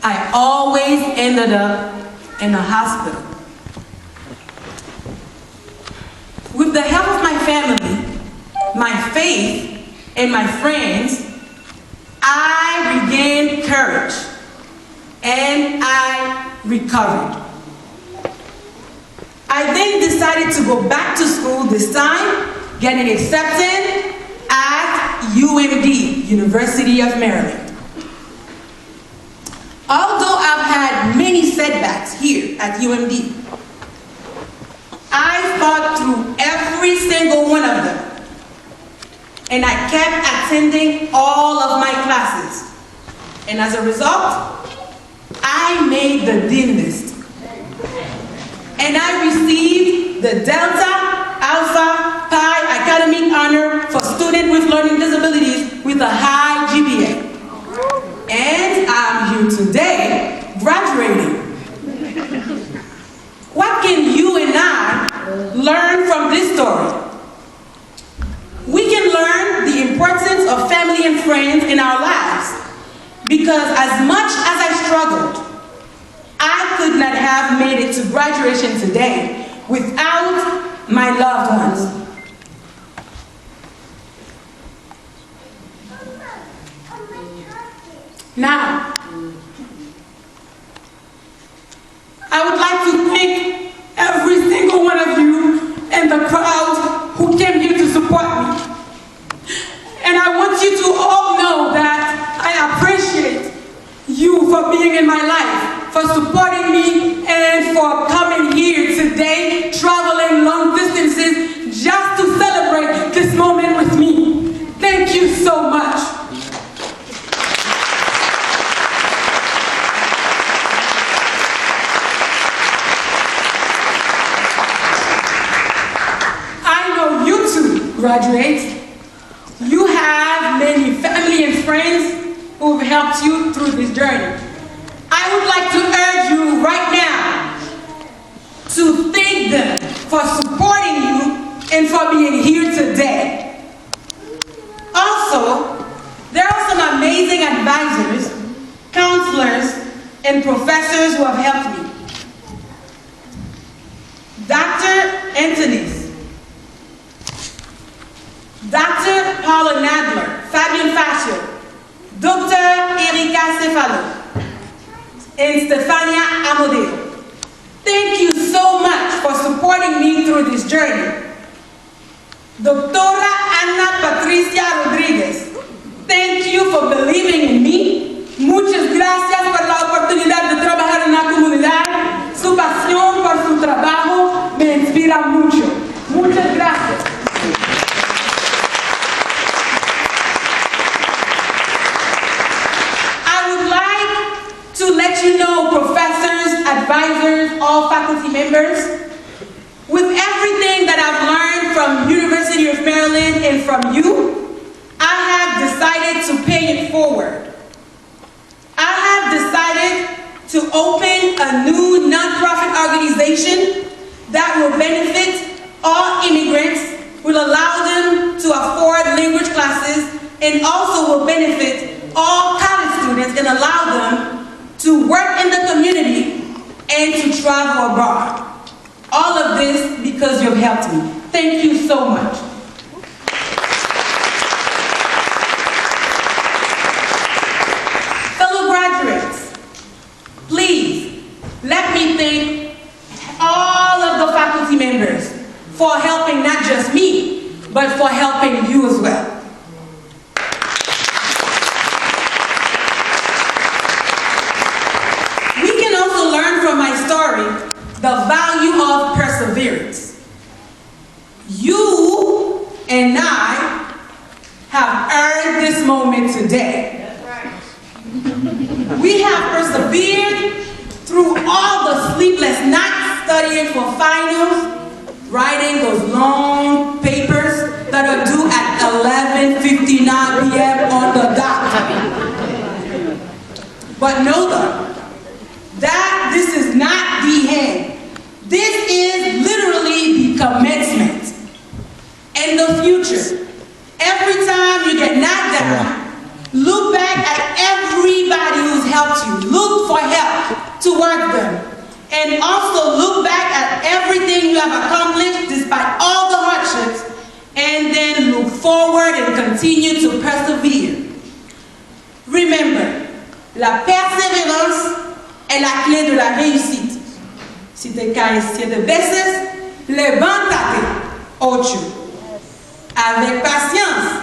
I always ended up in a hospital. With the help of my family, my faith, and my friends, I regained courage and I recovered. I then decided to go back to school, this time getting accepted at UMD, University of Maryland. Although I've had many setbacks here at UMD, I fought through every single one of them, and I kept attending all of my classes. And as a result, I made the Dean list. And I received the Delta Alpha Pi Academic Honor for students with learning disabilities with a high GPA. And I'm here today, graduating. What can you and I learn from this story? We can learn the importance of family and friends in our lives, because as much as I struggled, I could not have made it to graduation today without my loved ones. Now, I would like to thank every single one of you and the crowd who came here to support me. And I want you to all know that I appreciate you for being in my life, for supporting me, and for coming here today, traveling long distances just to celebrate this moment with me. Thank you so much. I know you two graduates. You have many family and friends who have helped you through this journey. I would like to urge you right now to thank them for supporting you and for being here today. Also, there are some amazing advisors, counselors, and professors who have helped me. Dr. Antonis, Dr. Paula Nadler, Fabian Fascio, Dr. Erika Cefalo, and Stefania Amodeo. Thank you so much for supporting me through this journey. Doctora Ana Patricia Rodriguez, thank you for believing in me. Muchas gracias por la oportunidad de trabajar en la comunidad. Su pasión por su trabajo me inspira mucho. Muchas gracias. To let you know, professors, advisors, all faculty members, with everything that I've learned from University of Maryland and from you, I have decided to pay it forward. I have decided to open a new nonprofit organization that will benefit all immigrants, will allow them to afford language classes, and also will benefit all college students and allow them to work in the community and to travel abroad. All of this because you've helped me. Thank you so much. Fellow graduates, please let me thank all of the faculty members for helping not just me, but for helping you as well. From my story, the value of perseverance. You and I have earned this moment today. We have persevered through all the sleepless nights studying for finals, writing those long papers that are due at 11:59 p.m. on the dot. But know that this is not the end. This is literally the commencement. In the future, every time you get knocked down, Look back at everybody who's helped you. Look for help towards them. And also look back at everything you have accomplished despite all the hardships, and then look forward and continue to persevere. Remember, la persévérance est la clé de la réussite. Si te caes 7 veces, levántate 8. Avec patience,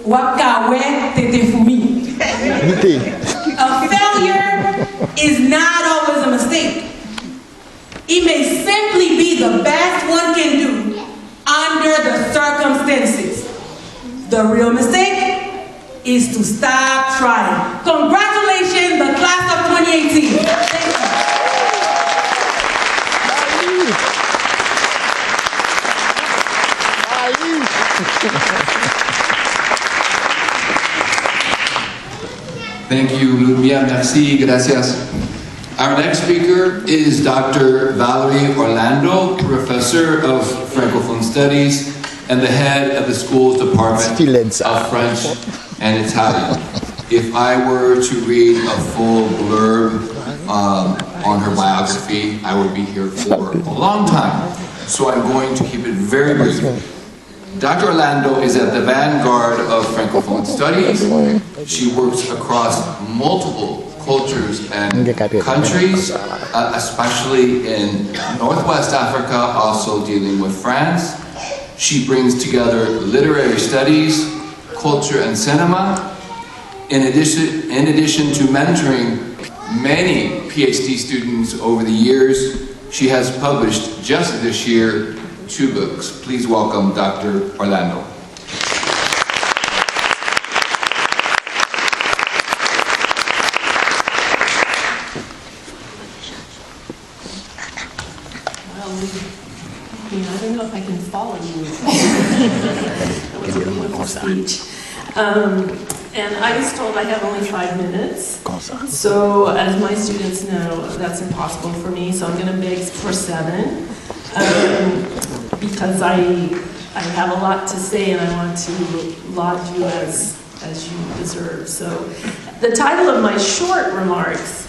wapkawe tetefumi. A failure is not always a mistake. It may simply be the best one can do under the circumstances. The real mistake is to stop trying. Congratulations, the class of 2018. Thank you. Thank you, Ludmiya. Merci, gracias. Our next speaker is Dr. Valerie Orlando, Professor of Francophone Studies and the head of the school's Department of French and Italian. If I were to read a full blurb on her biography, I would be here for a long time. So I'm going to keep it very brief. Dr. Orlando is at the vanguard of Francophone Studies. She works across multiple cultures and countries, especially in Northwest Africa, also dealing with France. She brings together literary studies, culture, and cinema. In addition to mentoring many PhD students over the years, she has published just this year 2 books. Please welcome Dr. Orlando. I don't know if I can follow you. Speech. And I was told I have only 5 minutes. So as my students know, that's impossible for me. So I'm going to beg for 7 because I have a lot to say and I want to laud you as you deserve. So the title of my short remarks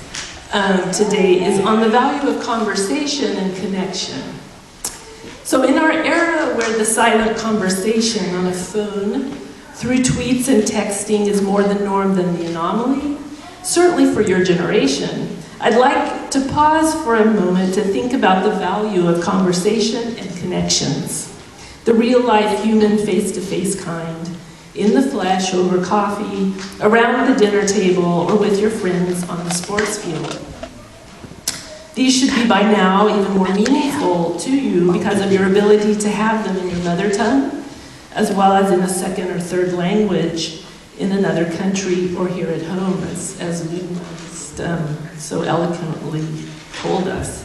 today is on the value of conversation and connection. So in our era where the silent conversation on a phone, through tweets and texting is more the norm than the anomaly, certainly for your generation, I'd like to pause for a moment to think about the value of conversation and connections. The real-life human face-to-face kind, in the flesh, over coffee, around the dinner table, or with your friends on the sports field. These should be by now even more meaningful to you because of your ability to have them in your mother tongue, as well as in a second or third language in another country or here at home, as Ludmiya so eloquently told us.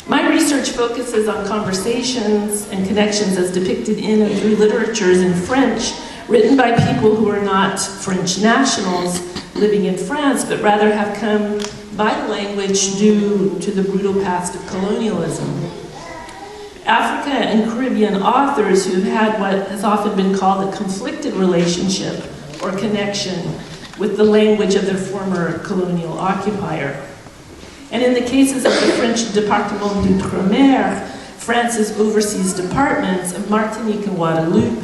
My research focuses on conversations and connections as depicted in and through literatures in French, written by people who are not French nationals living in France, but rather have come by the language due to the brutal past of colonialism. Africa and Caribbean authors who've had what has often been called a conflicted relationship or connection with the language of their former colonial occupier. And in the cases of the French Département d'Outre-mer, France's overseas departments of Martinique and Guadeloupe,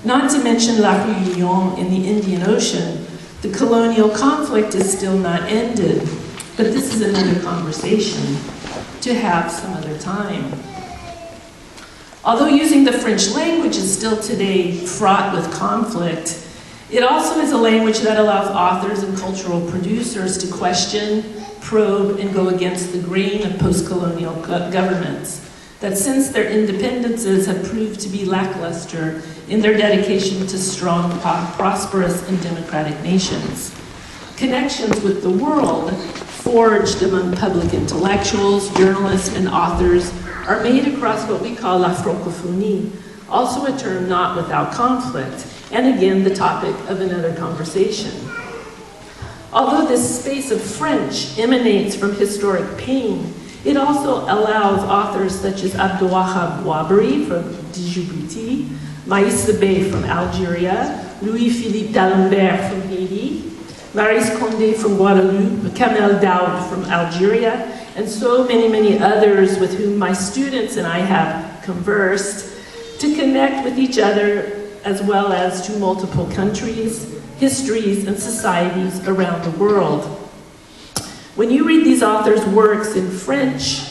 not to mention La Réunion in the Indian Ocean, the colonial conflict is still not ended. But this is another conversation to have some other time. Although using the French language is still today fraught with conflict, it also is a language that allows authors and cultural producers to question, probe, and go against the grain of post-colonial governments that since their independences have proved to be lackluster in their dedication to strong, prosperous, and democratic nations. Connections with the world forged among public intellectuals, journalists, and authors are made across what we call la francophonie, also a term not without conflict, and again the topic of another conversation. Although this space of French emanates from historic pain, it also allows authors such as Abdelwahab Wabri from Djibouti, Maïs Bey from Algeria, Louis-Philippe d'Alembert from Haiti, Maryse Condé from Guadeloupe, Kamel Daoud from Algeria, and so many, many others with whom my students and I have conversed to connect with each other as well as to multiple countries, histories, and societies around the world. When you read these authors' works in French,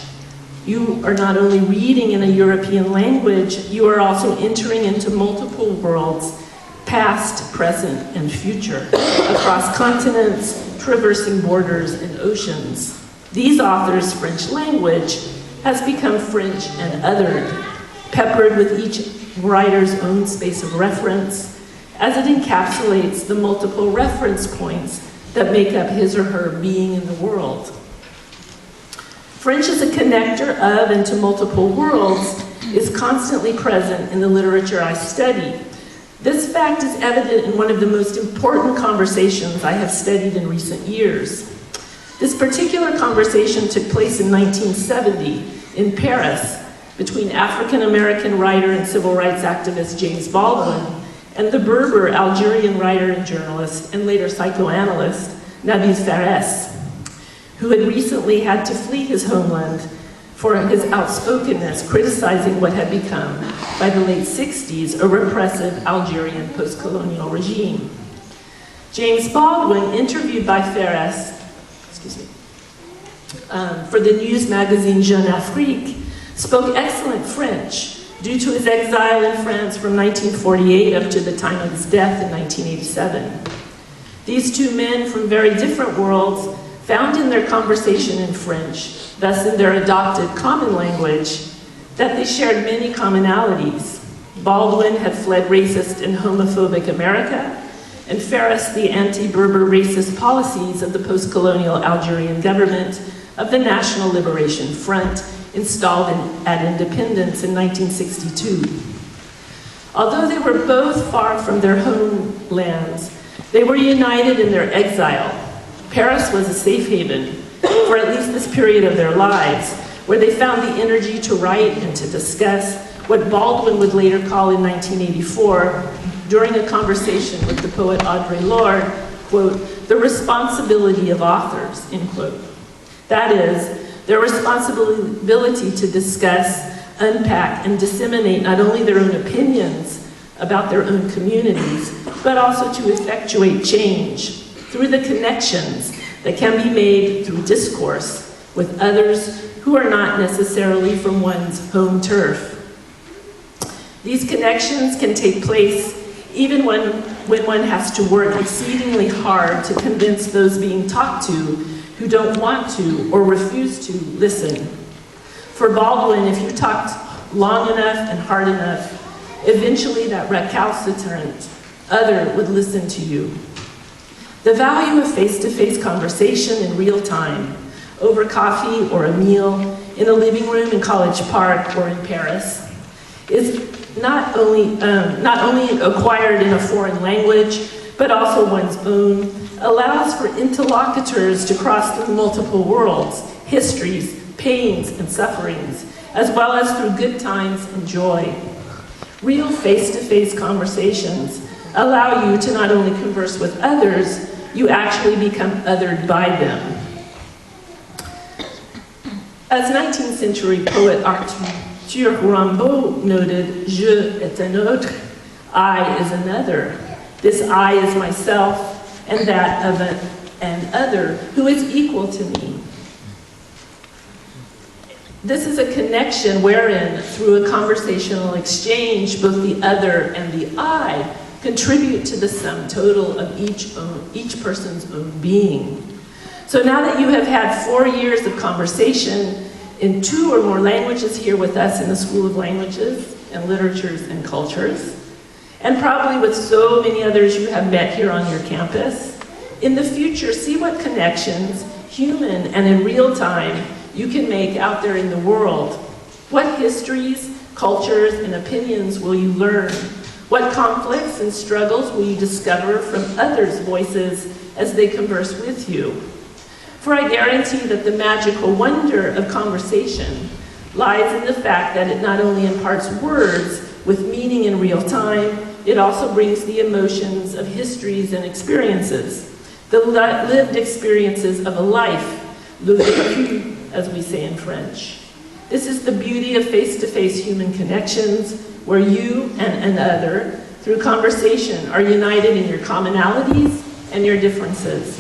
you are not only reading in a European language, you are also entering into multiple worlds, past, present, and future, across continents, traversing borders and oceans. These authors' French language has become French and othered, peppered with each writer's own space of reference, as it encapsulates the multiple reference points that make up his or her being in the world. French as a connector of and to multiple worlds is constantly present in the literature I study. This fact is evident in one of the most important conversations I have studied in recent years. This particular conversation took place in 1970 in Paris between African-American writer and civil rights activist James Baldwin and the Berber Algerian writer and journalist and later psychoanalyst Nabil Fares, who had recently had to flee his homeland for his outspokenness criticizing what had become, by the late 60s, a repressive Algerian post-colonial regime. James Baldwin, interviewed by Fares, for the news magazine Jeune Afrique, spoke excellent French due to his exile in France from 1948 up to the time of his death in 1987. These two men from very different worlds found in their conversation in French, thus in their adopted common language, that they shared many commonalities. Baldwin had fled racist and homophobic America, and Fares the anti-Berber racist policies of the post-colonial Algerian government of the National Liberation Front, installed at independence in 1962. Although they were both far from their homelands, they were united in their exile. Paris was a safe haven for at least this period of their lives, where they found the energy to write and to discuss what Baldwin would later call in 1984, during a conversation with the poet Audre Lorde, quote, the responsibility of authors, end quote. That is, their responsibility to discuss, unpack, and disseminate not only their own opinions about their own communities, but also to effectuate change through the connections that can be made through discourse with others who are not necessarily from one's home turf. These connections can take place even when one has to work exceedingly hard to convince those being talked to who don't want to or refuse to listen. For Baldwin, if you talked long enough and hard enough, eventually that recalcitrant other would listen to you. The value of face-to-face conversation in real time, over coffee or a meal, in a living room in College Park or in Paris, is not only acquired in a foreign language, but also one's own, allows for interlocutors to cross through multiple worlds, histories, pains, and sufferings, as well as through good times and joy. Real face-to-face conversations allow you to not only converse with others, you actually become othered by them. As 19th century poet Arthur Rimbaud noted, je est un autre, I is another. This I is myself, and that of an other who is equal to me. This is a connection wherein, through a conversational exchange, both the other and the I contribute to the sum total of each person's own being. So now that you have had 4 years of conversation in 2 or more languages here with us in the School of Languages and Literatures and Cultures, and probably with so many others you have met here on your campus, in the future, see what connections, human and in real time, you can make out there in the world. What histories, cultures, and opinions will you learn? What conflicts and struggles will you discover from others' voices as they converse with you? For I guarantee that the magical wonder of conversation lies in the fact that it not only imparts words with meaning in real time, it also brings the emotions of histories and experiences, the lived experiences of a life, le vécu, as we say in French. This is the beauty of face-to-face human connections, where you and another, through conversation, are united in your commonalities and your differences.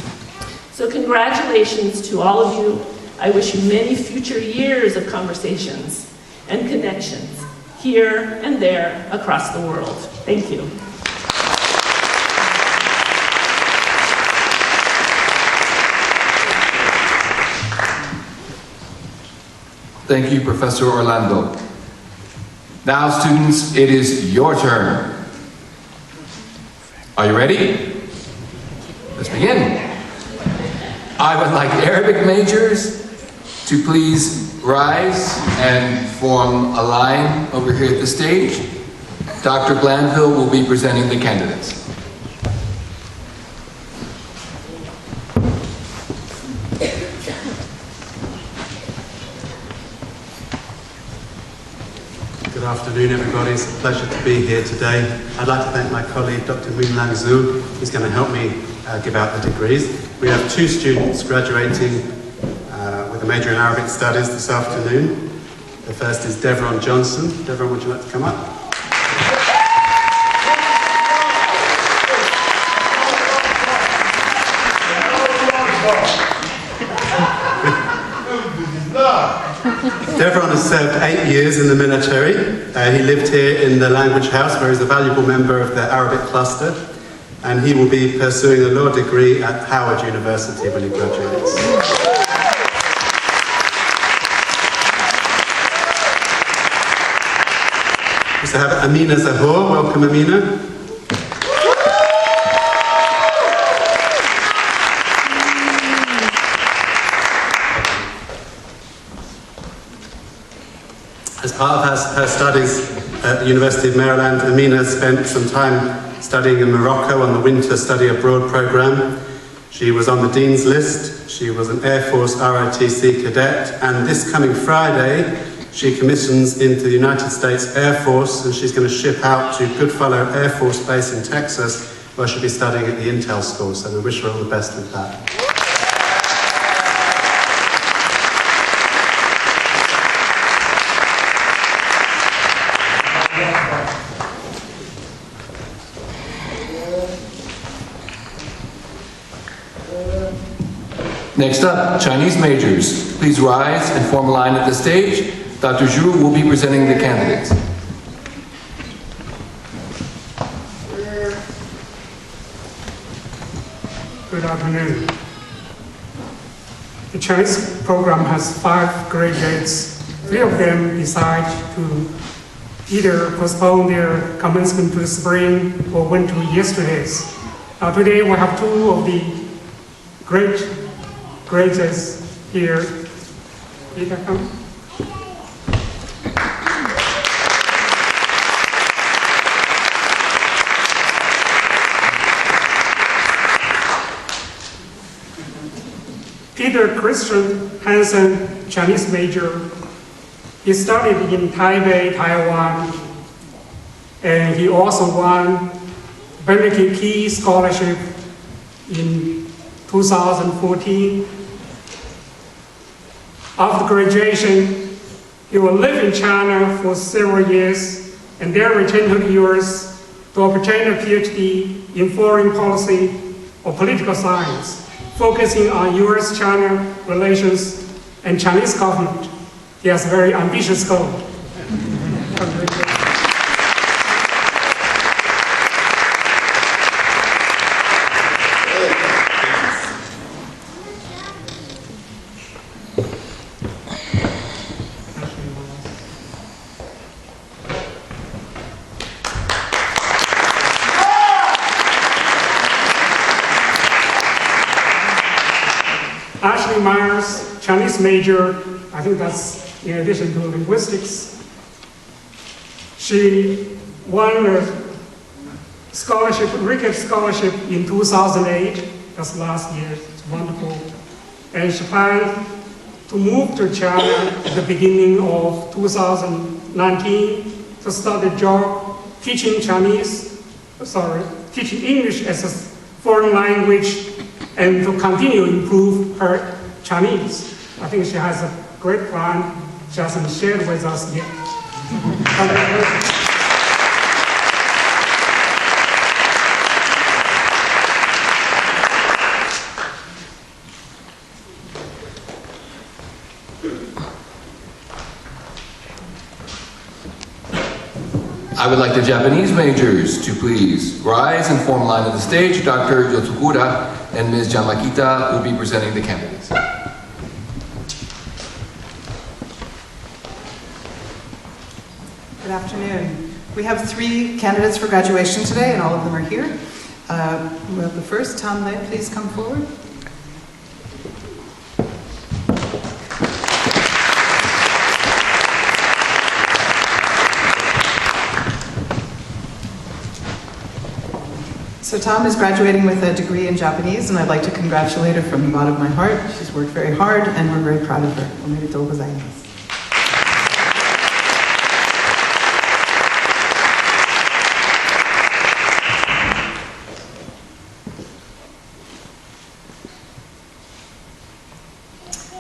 So congratulations to all of you. I wish you many future years of conversations and connections here and there across the world. Thank you. Thank you, Professor Orlando. Now, students, it is your turn. Are you ready? Let's begin. I would like Arabic majors to please rise and form a line over here at the stage. Dr. Glanville will be presenting the candidates. Good afternoon, everybody. It's a pleasure to be here today. I'd like to thank my colleague, Dr. Moon Lang Zhu, who's going to help me give out the degrees. We have 2 students graduating with a major in Arabic Studies this afternoon. The first is Devron Johnson. Devron, would you like to come up? Devron has served 8 years in the military. He lived here in the language house, where he's a valuable member of the Arabic cluster, and he will be pursuing a law degree at Howard University when he graduates. We also have Amina Zahor. Welcome, Amina. As part of her studies at the University of Maryland, Amina spent some time studying in Morocco on the Winter Study Abroad program. She was on the Dean's List. She was an Air Force ROTC cadet, and this coming Friday, she commissions into the United States Air Force, and she's going to ship out to Goodfellow Air Force Base in Texas, where she'll be studying at the Intel School, so we wish her all the best with that. Next up, Chinese majors. Please rise and form a line at the stage. Dr. Zhu will be presenting the candidates. Good afternoon. The Chinese program has 5 graduates. 3 of them decide to either postpone their commencement to the spring or went to yesterday's. Now today we have 2 of the graduates here. Peter, come. Peter Christian Hansen, Chinese major. He studied in Taipei, Taiwan, and he also won Benedict Key Scholarship in 2014. After graduation, he will live in China for several years and then return to the US to obtain a PhD in foreign policy or political science, focusing on US-China relations and Chinese government. He has a very ambitious goal. Ashley Myers, Chinese major, I think that's in addition to linguistics. She won a scholarship, Ricketts Scholarship in 2008, that's last year, it's wonderful. And she planned to move to China at the beginning of 2019 to start a job teaching Chinese teaching English as a foreign language and to continue to improve her Chinese. I think she has a great plan. She hasn't shared with us yet. I would like the Japanese majors to please rise and form line of the stage. Dr. Yotsukura and Ms. Jamakita will be presenting the candidates. Good afternoon. We have 3 candidates for graduation today, and all of them are here. We have the first, Tom Lay, please come forward. So Tom is graduating with a degree in Japanese, and I'd like to congratulate her from the bottom of my heart. She's worked very hard, and we're very proud of her. Omedetou gozaimasu.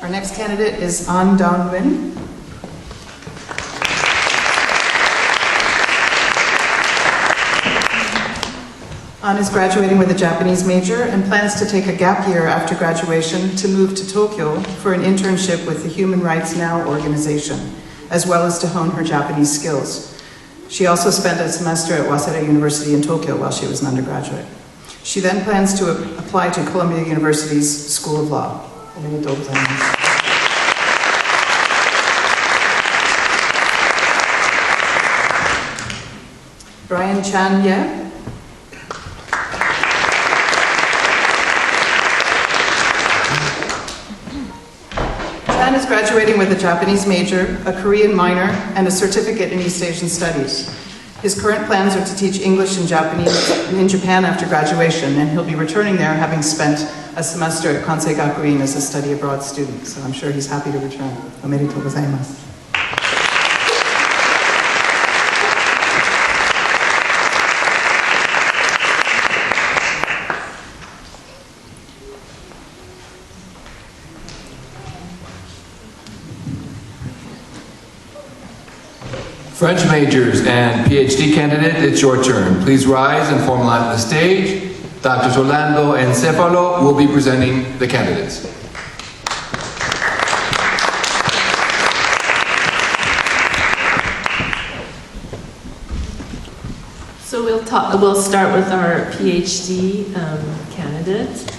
Our next candidate is An Dong-Win. An is graduating with a Japanese major and plans to take a gap year after graduation to move to Tokyo for an internship with the Human Rights Now organization, as well as to hone her Japanese skills. She also spent a semester at Waseda University in Tokyo while she was an undergraduate. She then plans to apply to Columbia University's School of Law. Omedetou gozaimasu. Brian Chan Ye. Chan is graduating with a Japanese major, a Korean minor, and a certificate in East Asian Studies. His current plans are to teach English and Japanese in Japan after graduation, and he'll be returning there having spent a semester at Kansei Gakuin as a study abroad student, so I'm sure he's happy to return. Omedetou gozaimasu. French majors and PhD candidate, it's your turn. Please rise and form line on the stage. Drs. Orlando and Cepalo will be presenting the candidates. So we'll start with our PhD candidate,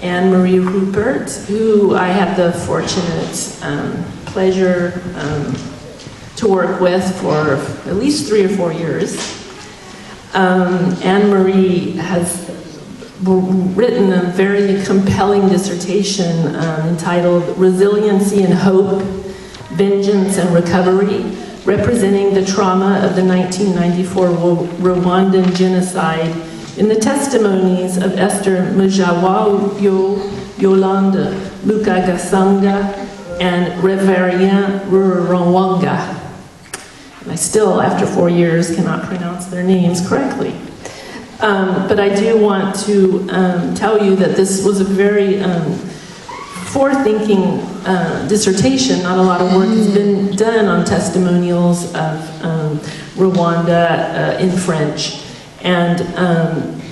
Anne-Marie Rupert, who I had the fortunate pleasure to work with for at least 3 or 4 years. Anne-Marie has written a very compelling dissertation entitled Resiliency and Hope, Vengeance and Recovery, representing the trauma of the 1994 Rwandan genocide in the testimonies of Esther Mujawayo, Yolande Mukagasanga, and Reverien Rurawanga. And I still, after 4 years, cannot pronounce their names correctly. But I do want to tell you that this was a very forward-thinking dissertation. Not a lot of work has been done on testimonials of Rwanda in French. And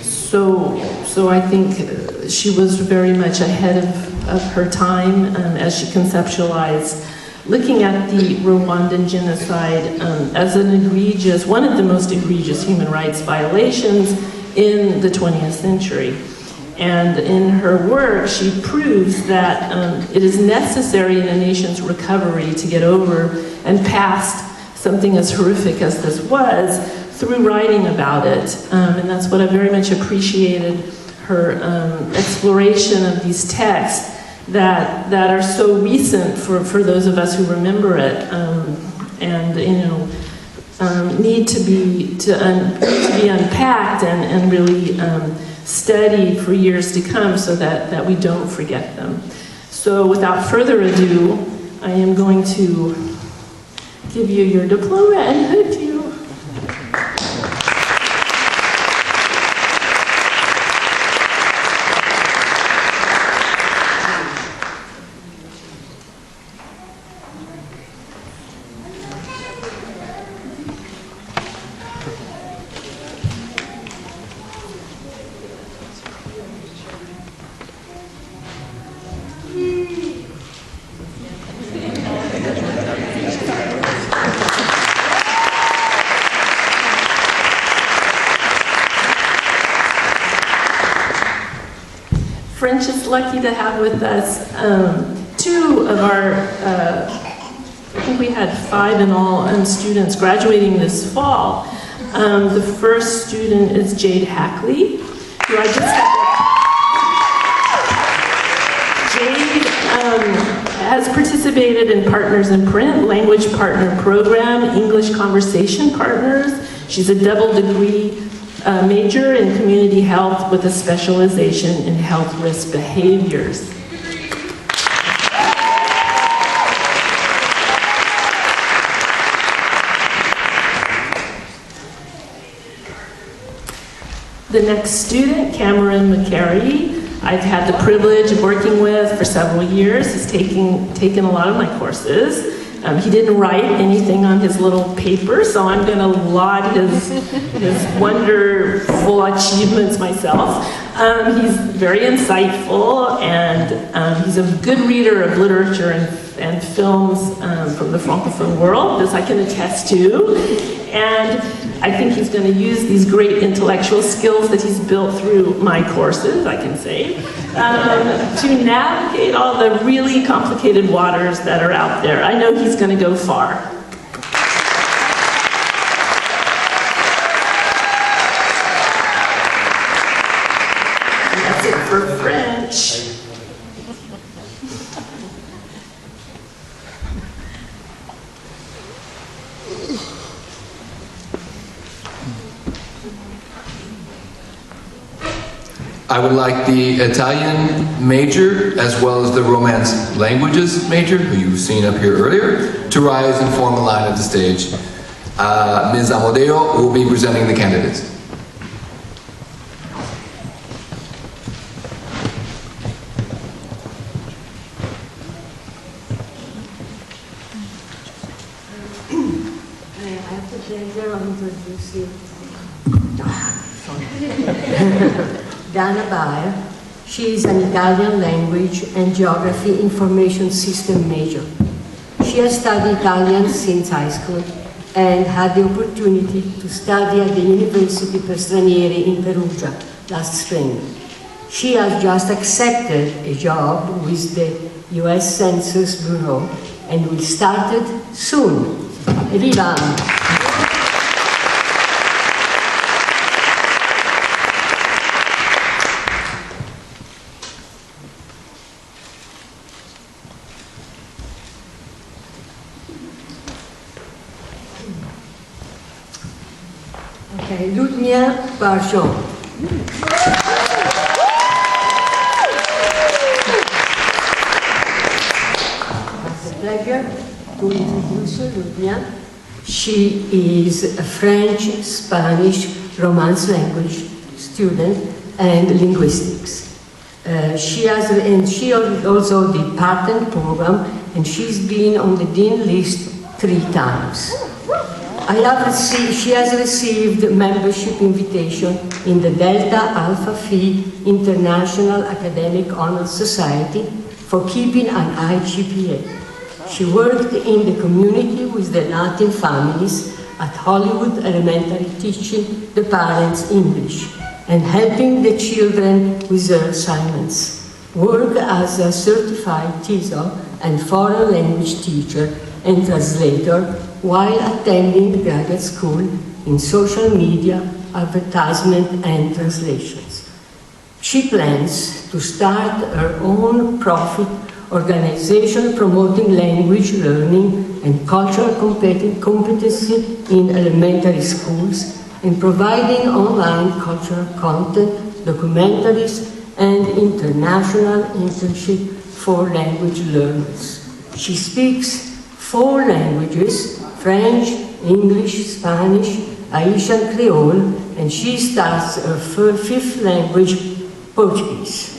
so I think she was very much ahead of her time as she conceptualized looking at the Rwandan genocide as one of the most egregious human rights violations in the 20th century. And in her work, she proves that it is necessary in a nation's recovery to get over and past something as horrific as this was through writing about it. And that's what I very much appreciated, her exploration of these texts that are so recent for those of us who remember it, and need to be unpacked and really studied for years to come, so that we don't forget them. So without further ado, I am going to give you your diploma and hood to you. just lucky to have with us two of our, I think we had 5 in all, students graduating this fall. The first student is Jade Hackley, who I just had. Jade has participated in Partners in Print, Language Partner Program, English Conversation Partners. She's a double degree major in community health with a specialization in health risk behaviors. The next student, Cameron McCary, I've had the privilege of working with for several years. He's taken a lot of my courses. He didn't write anything on his little paper, so I'm going to laud his wonderful achievements myself. He's very insightful, and he's a good reader of literature and films from the Francophone world, this I can attest to. And I think he's going to use these great intellectual skills that he's built through my courses, I can say, to navigate all the really complicated waters that are out there. I know he's going to go far. And that's it for French. I would like the Italian major, as well as the Romance Languages major, who you've seen up here earlier, to rise and form the line at the stage. Ms. Amodeo will be presenting the candidates. I have the pleasure of introducing Dana Baer. She is an Italian language and geography information system major. She has studied Italian since high school and had the opportunity to study at the University per Stranieri in Perugia last spring. She has just accepted a job with the US Census Bureau and will start it soon. Viva! Okay, Ludmiya Barjon. It's a pleasure to introduce Ludmiya. She is a French, Spanish, Romance language student and linguistics. She also did patent program, and she's been on the Dean list 3 times. She has received membership invitation in the Delta Alpha Phi International Academic Honor Society for keeping an high GPA. She worked in the community with the Latin families at Hollywood Elementary, teaching the parents English and helping the children with their assignments. Worked as a certified TESOL and foreign language teacher and translator while attending graduate school in social media, advertisement, and translations. She plans to start her own profit organization promoting language learning and cultural competency in elementary schools and providing online cultural content, documentaries, and international internship for language learners. She speaks 4 languages: French, English, Spanish, Haitian Creole, and she starts her 5th language, Portuguese.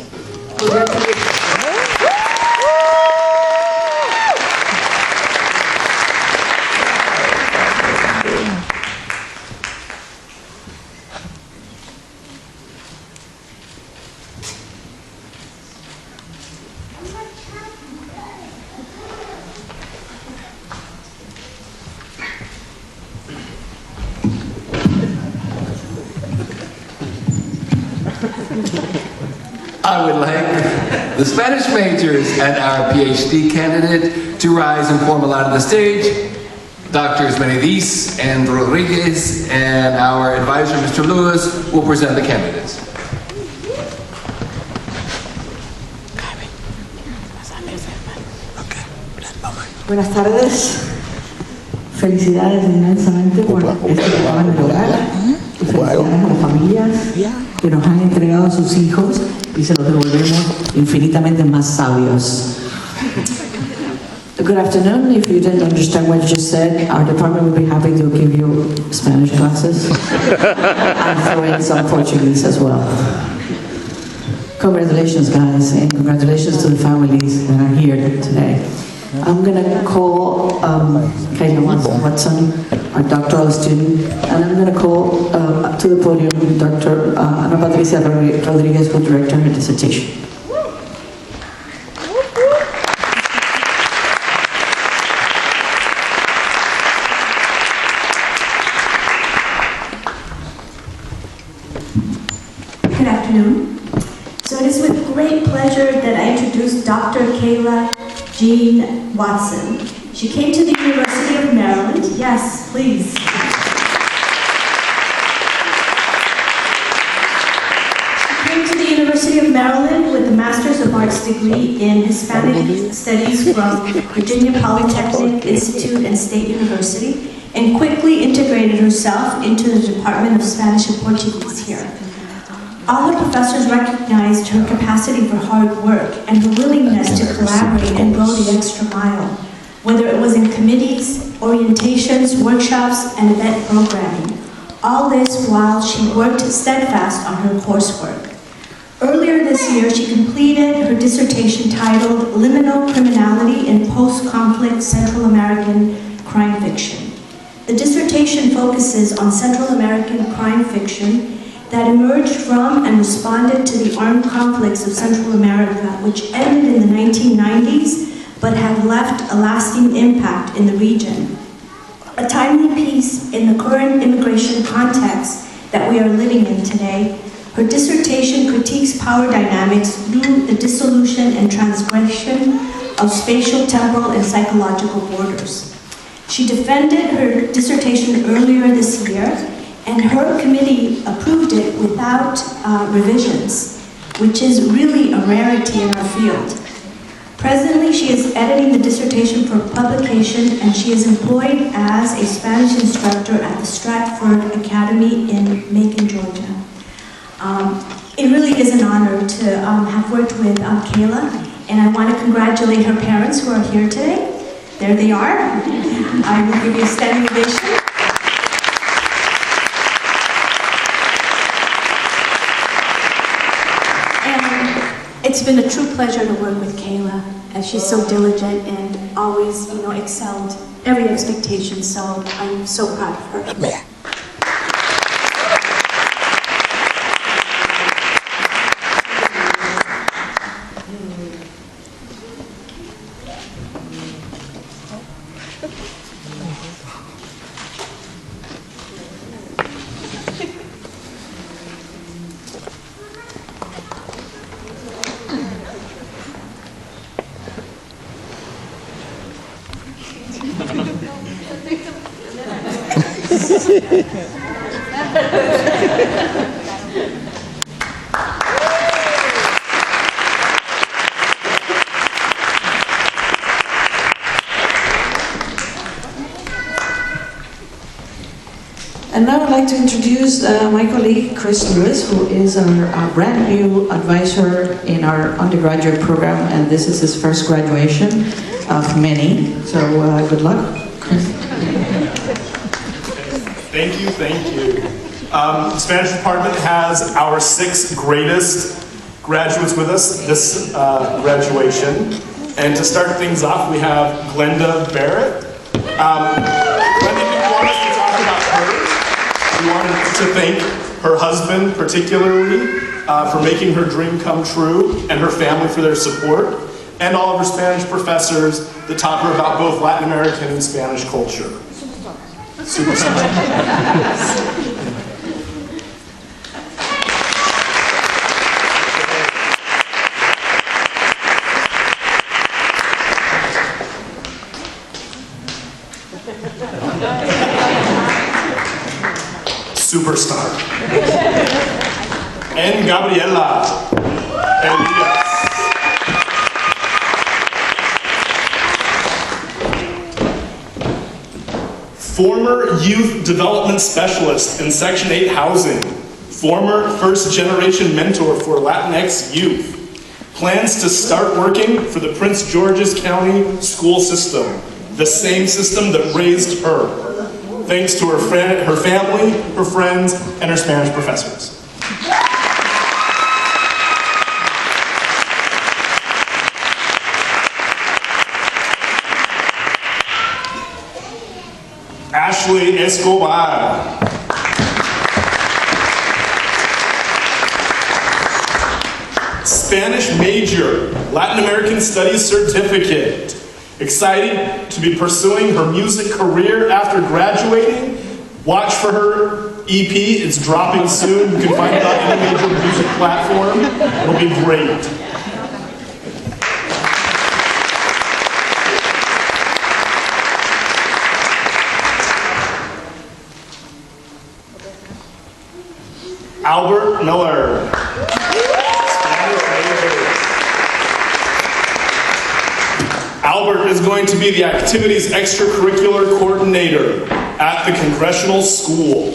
I would like the Spanish majors and our PhD candidate to rise and form a line on the stage. Drs. Menedis and Rodriguez and our advisor, Mr. Lewis, will present the candidates. Buenas tardes. Felicidades inmensamente por esto que acaban de lograr. Y felicidades a las familias que nos han entregado a sus hijos y se los devolvemos infinitamente más sabios. Good afternoon. If you didn't understand what you just said, our department would be happy to give you Spanish classes and throw in some Portuguese as well. Congratulations, guys, and congratulations to the families that are here today. I'm going to call Kayla Watson, our doctoral student, and I'm going to call to the podium Dr. Ana Patricia Rodriguez, who directed her dissertation. Good afternoon. So it is with great pleasure that I introduce Dr. Kayla Jean Watson. She came to the University of Maryland. Yes, please. She came to the University of Maryland with a Master's of Arts degree in Hispanic Studies from Virginia Polytechnic Institute and State University, and quickly integrated herself into the Department of Spanish and Portuguese here. All her professors recognized her capacity for hard work and her willingness to collaborate and go the extra mile, whether it was in committees, orientations, workshops, and event programming. All this while she worked steadfast on her coursework. Earlier this year, she completed her dissertation titled Liminal Criminality in Post-Conflict Central American Crime Fiction. The dissertation focuses on Central American crime fiction that emerged from and responded to the armed conflicts of Central America, which ended in the 1990s, but have left a lasting impact in the region. A timely piece in the current immigration context that we are living in today, her dissertation critiques power dynamics through the dissolution and transgression of spatial, temporal, and psychological borders. She defended her dissertation earlier this year, and her committee approved it without revisions, which is really a rarity in our field. Presently, she is editing the dissertation for publication, and she is employed as a Spanish instructor at the Stratford Academy in Macon, Georgia. It really is an honor to have worked with Kayla, and I want to congratulate her parents who are here today. There they are. I will give you a standing ovation. It's been a true pleasure to work with Kayla, as she's so diligent and always, excelled every expectation, so I'm so proud of her. And now I'd like to introduce my colleague, Chris Lewis, who is our brand new advisor in our undergraduate program, and this is his first graduation of many. So good luck, Chris. Thank you, thank you. The Spanish department has our 6 greatest graduates with us this graduation. And to start things off, we have Glenda Barrett. Glenda didn't want us to talk about her. She wanted to thank her husband particularly for making her dream come true, and her family for their support, and all of her Spanish professors that taught her about both Latin American and Spanish culture. Superstar. Superstar. And Gabriela Elias. Former youth development specialist in Section 8 housing. Former first-generation mentor for Latinx youth. Plans to start working for the Prince George's County school system, the same system that raised her, thanks to her family, her friends, and her Spanish professors. Ashley Escobar. Spanish major, Latin American Studies certificate. Excited to be pursuing her music career after graduating. Watch for her EP, it's dropping soon. You can find it on any major music platform. It'll be great. Albert Miller. Albert is going to be the activities extracurricular coordinator at the Congressional School.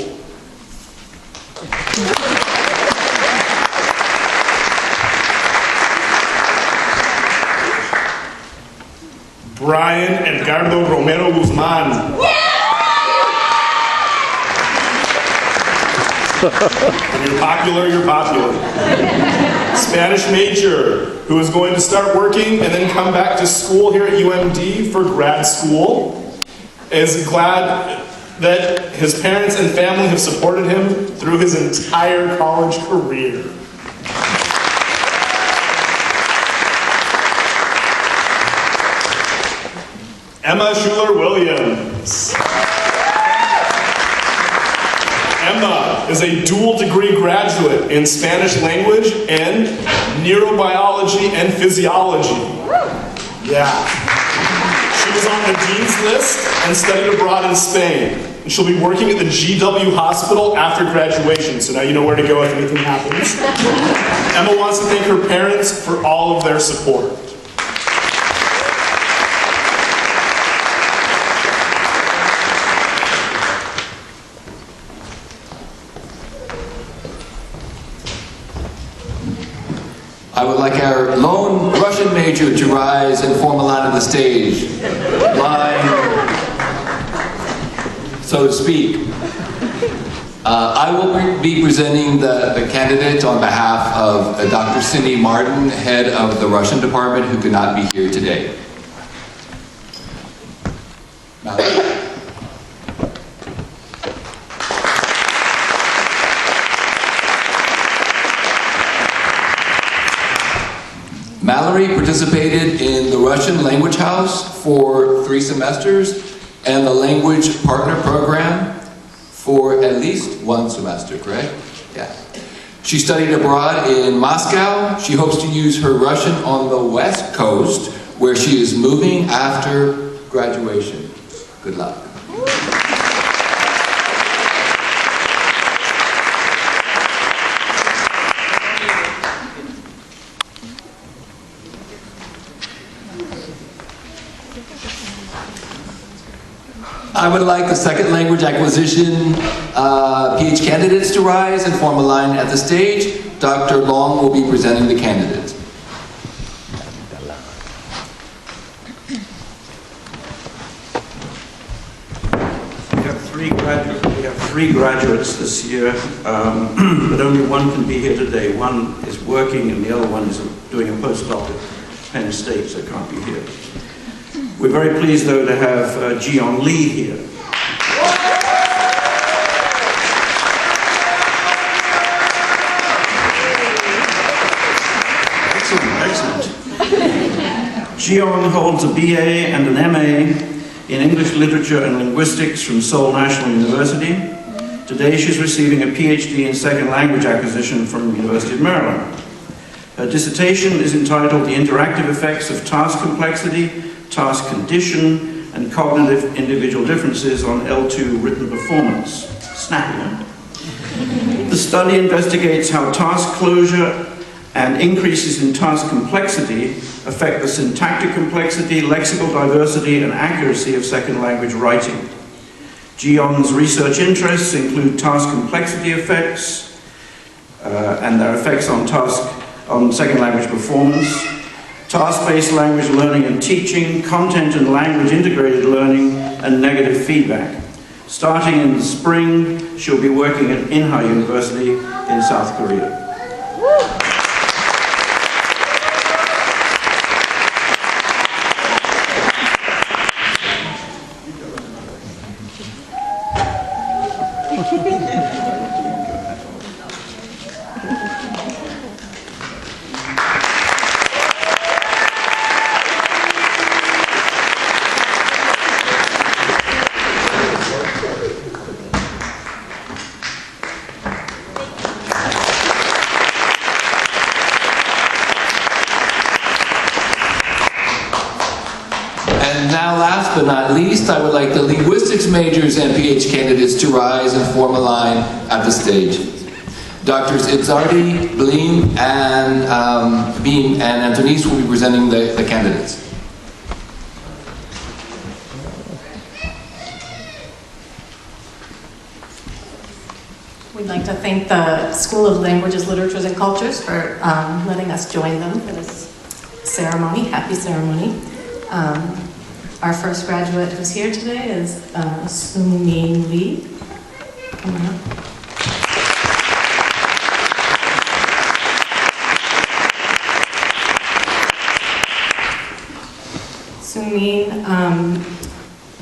Brian Edgardo Romero Guzman. When you're popular, you're popular. Spanish major, who is going to start working and then come back to school here at UMD for grad school, is glad that his parents and family have supported him through his entire college career. Emma Schuler-Williams. Emma is a dual degree graduate in Spanish language and neurobiology and physiology. Yeah. She was on the dean's list and studied abroad in Spain. And she'll be working at the GW Hospital after graduation, so now you know where to go if anything happens. Emma wants to thank her parents for all of their support. I would like our lone Russian major to rise and form a line on the stage. Line, so to speak. I will be presenting the candidate on behalf of Dr. Cindy Martin, head of the Russian department, who could not be here today. Mallory participated in the Russian Language House for 3 semesters and the Language Partner Program for at least 1 semester, correct? Yeah. She studied abroad in Moscow. She hopes to use her Russian on the West Coast, where she is moving after graduation. Good luck. I would like the second language acquisition PH candidates to rise and form a line at the stage. Dr. Long will be presenting the candidates. We have three graduates this year, but only one can be here today. One is working and the other one is doing a postdoc at Penn State, so can't be here. We're very pleased, though, to have Jion Lee here. Excellent. Jion holds a BA and an MA in English Literature and Linguistics from Seoul National University. Today, she's receiving a PhD in Second Language Acquisition from the University of Maryland. Her dissertation is entitled The Interactive Effects of Task Complexity, Task Condition, and cognitive individual differences on L2 written performance. Snappy, huh? The study investigates how task closure and increases in task complexity affect the syntactic complexity, lexical diversity, and accuracy of second language writing. Jiong's research interests include task complexity effects and their effects on second language performance, task-based language learning and teaching, content and language integrated learning, and negative feedback. Starting in the spring, she'll be working at Inha University in South Korea. And now, last but not least, I would like the linguistics majors and PhD candidates to rise and form a line at the stage. Doctors Itzardi, Bleem, and Antonice will be presenting the candidates. We'd like to thank the School of Languages, Literatures, and Cultures for letting us join them for this ceremony, happy ceremony. Our first graduate who's here today is Sung-Min Lee. Come on up. Sung-Min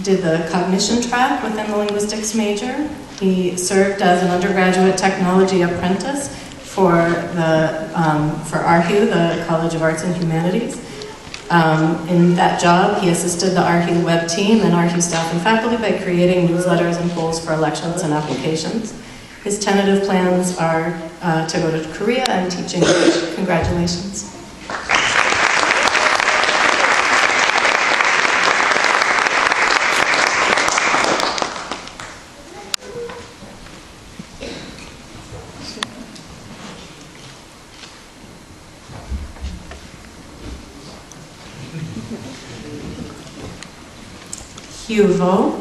did the cognition track within the linguistics major. He served as an undergraduate technology apprentice for ARHU, the College of Arts and Humanities. In that job, he assisted the ARHU web team and ARHU staff and faculty by creating newsletters and polls for elections and applications. His tentative plans are to go to Korea and teach English. Congratulations. Hugo.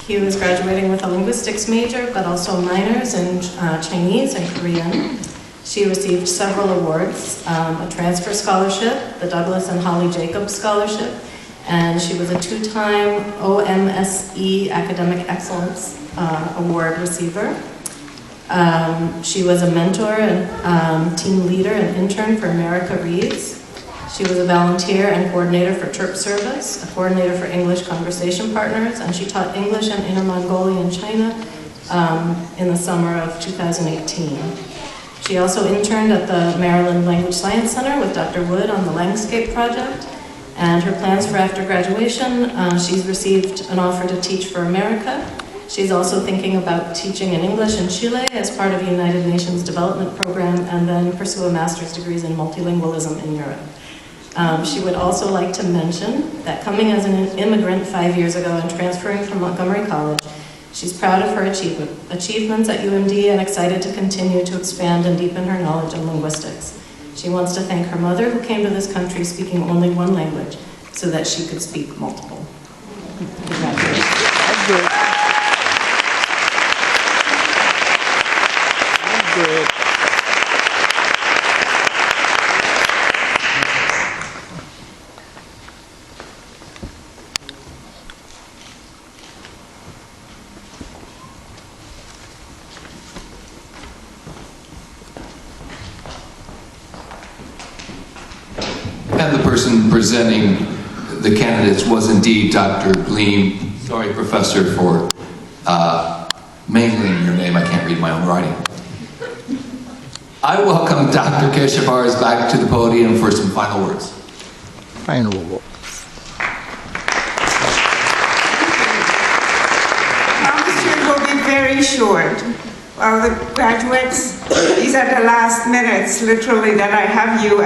Hugh is graduating with a linguistics major, but also minors in Chinese and Korean. She received several awards, a transfer scholarship, the Douglas and Holly Jacobs Scholarship, and she was a two-time OMSE Academic Excellence Award receiver. She was a mentor and team leader and intern for America Reads. She was a volunteer and coordinator for TERP Service, a coordinator for English Conversation Partners, and she taught English and Inner Mongolian China in the summer of 2018. She also interned at the Maryland Language Science Center with Dr. Wood on the Landscape Project, and her plans for after graduation, she's received an offer to teach for America. She's also thinking about teaching in English in Chile as part of the United Nations Development Program, and then pursue a master's degree in multilingualism in Europe. She would also like to mention that coming as an immigrant 5 years ago and transferring from Montgomery College, she's proud of her achievements at UMD and excited to continue to expand and deepen her knowledge of linguistics. She wants to thank her mother, who came to this country speaking only one language, so that she could speak multiple. Congratulations. And the person presenting the candidates was indeed Dr. Bleem. Sorry, Professor, for mangling your name. I can't read my own writing. I welcome Dr. Keshavarz back to the podium for some final words. Final words. Will be very short. Well, the graduates, these are the last minutes, literally, that I have you